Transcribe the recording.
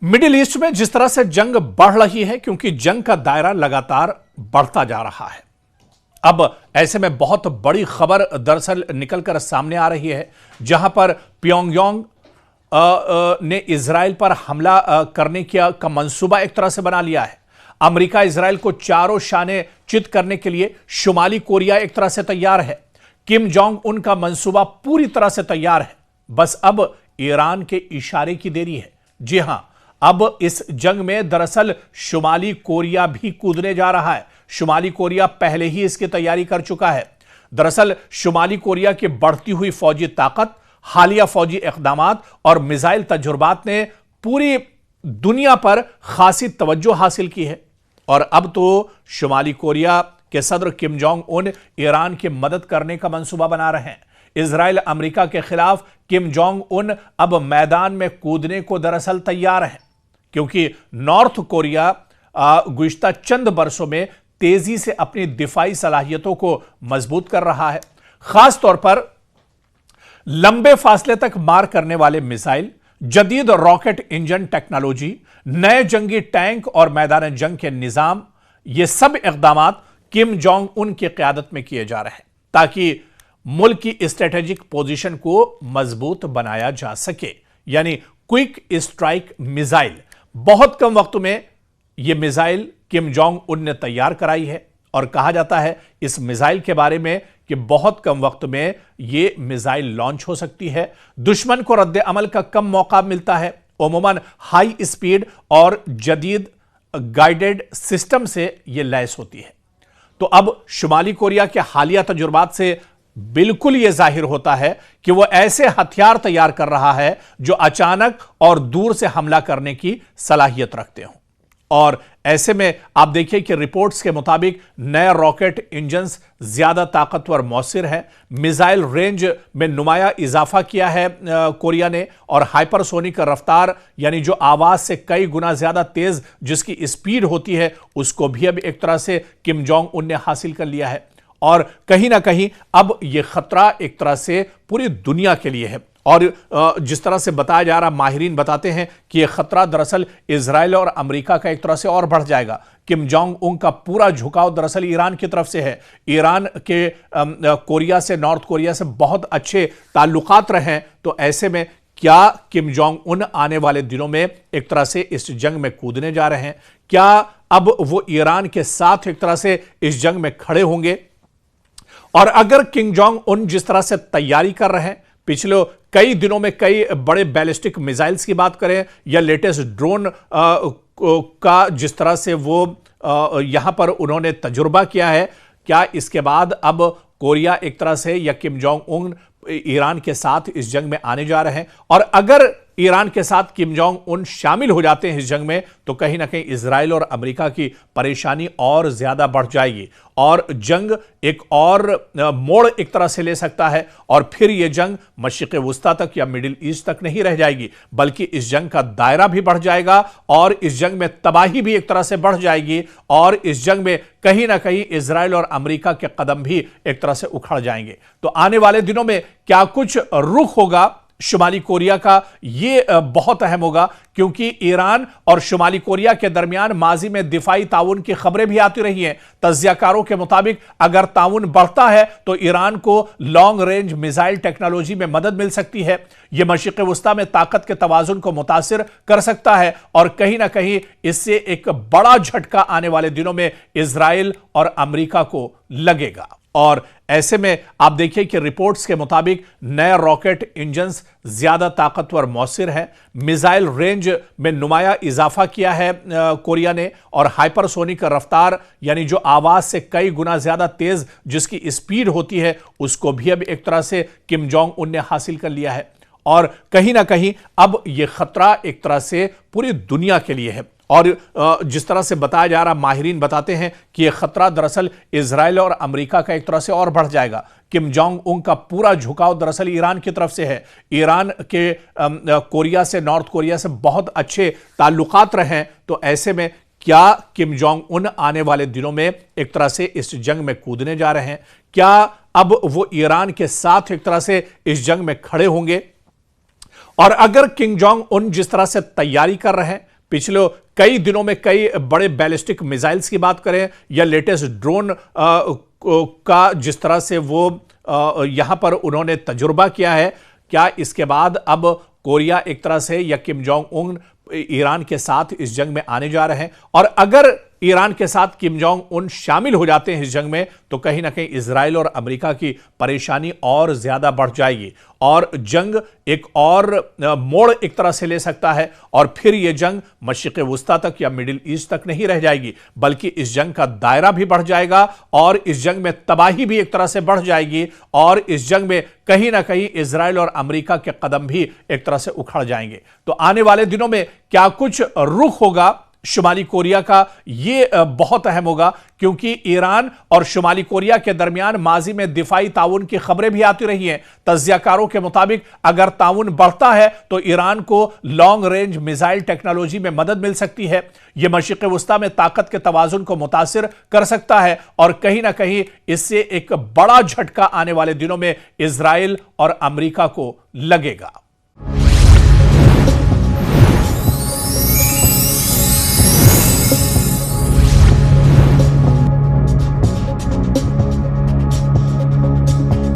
Middle east में जिस तरह से जंग बढ़ रही है, क्योंकि जंग का दायरा लगातार बढ़ता जा रहा है। अब ऐसे में बहुत बड़ी खबर दरअसल निकलकर सामने आ रही है, जहां पर प्योंगयांग ने इजराइल पर हमला करने का मंसूबा एक तरह से बना लिया है। अमेरिका इजराइल को चारों शाने चित करने के लिए शुमाली कोरिया एक तरह से तैयार है। किम जोंग उन का मंसूबा पूरी तरह से तैयार है, बस अब ईरान के इशारे की देरी है। जी हां, अब इस जंग में दरअसल शुमाली कोरिया भी कूदने जा रहा है। शुमाली कोरिया पहले ही इसकी तैयारी कर चुका है। दरअसल शुमाली कोरिया की बढ़ती हुई फौजी ताकत, हालिया फौजी इक़दामात और मिसाइल तजुर्बात ने पूरी दुनिया पर खासी तवज्जो हासिल की है। और अब तो शुमाली कोरिया के सदर किम जोंग उन ईरान की मदद करने का मंसूबा बना रहे हैं। इजराइल अमेरिका के खिलाफ किम जोंग उन अब मैदान में कूदने को दरअसल तैयार है, क्योंकि नॉर्थ कोरिया गुज़िश्ता चंद बरसों में तेजी से अपनी दिफाई सलाहियतों को मजबूत कर रहा है। खास तौर पर लंबे फासले तक मार करने वाले मिसाइल, जदीद रॉकेट इंजन टेक्नोलॉजी, नए जंगी टैंक और मैदान जंग के निजाम, ये सब इक़दामात किम जोंग उन की क़यादत में किए जा रहे हैं, ताकि मुल्क की स्ट्रेटेजिक पोजीशन को मजबूत बनाया जा सके। यानी क्विक स्ट्राइक मिसाइल बहुत कम वक्त में यह मिसाइल किम जोंग उन ने तैयार कराई है। और कहा जाता है इस मिसाइल के बारे में कि बहुत कम वक्त में यह मिसाइल लॉन्च हो सकती है। दुश्मन को रद्द अमल का कम मौका मिलता है। उमूमन हाई स्पीड और जदीद गाइडेड सिस्टम से यह लैस होती है। तो अब शुमाली कोरिया के हालिया तजुर्बात से बिल्कुल यह जाहिर होता है कि वह ऐसे हथियार तैयार कर रहा है जो अचानक और दूर से हमला करने की सलाहियत रखते हों। और ऐसे में आप देखिए कि रिपोर्ट्स के मुताबिक नए रॉकेट इंजन्स ज्यादा ताकतवर मौसर है। मिसाइल रेंज में नुमाया इजाफा किया है कोरिया ने, और हाइपरसोनिक रफ्तार यानी जो आवाज से कई गुना ज्यादा तेज जिसकी स्पीड होती है, उसको भी अब एक तरह से किम जोंग उन ने हासिल कर लिया है। और कहीं ना कहीं अब यह खतरा एक तरह से पूरी दुनिया के लिए है। और जिस तरह से बताया जा रहा, माहिरीन बताते हैं कि यह खतरा दरअसल इजराइल और अमेरिका का एक तरह से और बढ़ जाएगा। किम जोंग उन का पूरा झुकाव दरअसल ईरान की तरफ से है। ईरान के कोरिया से, नॉर्थ कोरिया से बहुत अच्छे ताल्लुकात रहे हैं। तो ऐसे में क्या किम जोंग उन आने वाले दिनों में एक तरह से इस जंग में कूदने जा रहे हैं? क्या अब वो ईरान के साथ एक तरह से इस जंग में खड़े होंगे? और अगर किम जोंग उन जिस तरह से तैयारी कर रहे हैं, पिछले कई दिनों में कई बड़े बैलिस्टिक मिसाइल्स की बात करें या लेटेस्ट ड्रोन का जिस तरह से वो यहां पर उन्होंने तजुर्बा किया है, क्या इसके बाद अब कोरिया एक तरह से या किम जोंग उन ईरान के साथ इस जंग में आने जा रहे हैं? और अगर ईरान के साथ किम जोंग उन शामिल हो जाते हैं इस जंग में, तो कहीं ना कहीं इजराइल और अमेरिका की परेशानी और ज्यादा बढ़ जाएगी और जंग एक और मोड़ एक तरह से ले सकता है। और फिर यह जंग मशरिक़ वुस्ता तक या मिडिल ईस्ट तक नहीं रह जाएगी, बल्कि इस जंग का दायरा भी बढ़ जाएगा और इस जंग में तबाही भी एक तरह से बढ़ जाएगी। और इस जंग में कहीं ना कहीं इजराइल और अमेरिका के कदम भी एक तरह से उखड़ जाएंगे। तो आने वाले दिनों में क्या कुछ रुख होगा शुमाली कोरिया का, यह बहुत अहम होगा, क्योंकि ईरान और शुमाली कोरिया के दरमियान माजी में दिफाई ताउन की खबरें भी आती रही हैं। तज्जियाकारों के मुताबिक अगर ताउन बढ़ता है तो ईरान को लॉन्ग रेंज मिसाइल टेक्नोलॉजी में मदद मिल सकती है। यह मशरिक़ वुस्ता में ताकत के तवाजुन को मुतासिर कर सकता है और कहीं ना कहीं इससे एक बड़ा झटका आने वाले दिनों में इजराइल और अमेरिका को लगेगा। और ऐसे में आप देखिए कि रिपोर्ट्स के मुताबिक नए रॉकेट इंजन्स ज्यादा ताकतवर मौसर है। मिसाइल रेंज में नुमाया इजाफा किया है कोरिया ने, और हाइपरसोनिक रफ्तार यानी जो आवाज से कई गुना ज्यादा तेज जिसकी स्पीड होती है, उसको भी अब एक तरह से किम जोंग उन ने हासिल कर लिया है। और कहीं ना कहीं अब यह खतरा एक तरह से पूरी दुनिया के लिए है। और जिस तरह से बताया जा रहा, माहिरीन बताते हैं कि यह खतरा दरअसल इजराइल और अमेरिका का एक तरह से और बढ़ जाएगा। किम जोंग उन का पूरा झुकाव दरअसल ईरान की तरफ से है। ईरान के कोरिया से, नॉर्थ कोरिया से बहुत अच्छे ताल्लुकात रहे हैं। तो ऐसे में क्या किम जोंग उन आने वाले दिनों में एक तरह से इस जंग में कूदने जा रहे हैं? क्या अब वो ईरान के साथ एक तरह से इस जंग में खड़े होंगे? और अगर किम जोंग उन जिस तरह से तैयारी कर रहे हैं, पिछले कई दिनों में कई बड़े बैलिस्टिक मिसाइल्स की बात करें या लेटेस्ट ड्रोन का जिस तरह से वो यहां पर उन्होंने तजुर्बा किया है, क्या इसके बाद अब कोरिया एक तरह से या किम जोंग उन ईरान के साथ इस जंग में आने जा रहे हैं? और अगर ईरान के साथ किम जोंग उन शामिल हो जाते हैं इस जंग में, तो कहीं ना कहीं इजराइल और अमेरिका की परेशानी और ज्यादा बढ़ जाएगी और जंग एक और मोड़ एक तरह से ले सकता है और फिर यह जंग मशरिक़ वुस्ता तक या मिडिल ईस्ट तक नहीं रह जाएगी, बल्कि इस जंग का दायरा भी बढ़ जाएगा और इस जंग में तबाही भी एक तरह से बढ़ जाएगी और इस जंग में कहीं ना कहीं इजराइल और अमेरिका के कदम भी एक तरह से उखड़ जाएंगे। तो आने वाले दिनों में क्या कुछ रुख होगा शुमाली कोरिया का, यह बहुत अहम होगा, क्योंकि ईरान और शुमाली कोरिया के दरमियान माजी में दिफाई ताउन की खबरें भी आती रही हैं। तज्जियाकारों के मुताबिक अगर ताउन बढ़ता है तो ईरान को लॉन्ग रेंज मिसाइल टेक्नोलॉजी में मदद मिल सकती है। यह मशरिक़ वुस्ता में ताकत के तवाजुन को मुतासिर कर सकता है और कहीं ना कहीं इससे एक बड़ा झटका आने वाले दिनों में इजराइल और अमेरिका को लगेगा।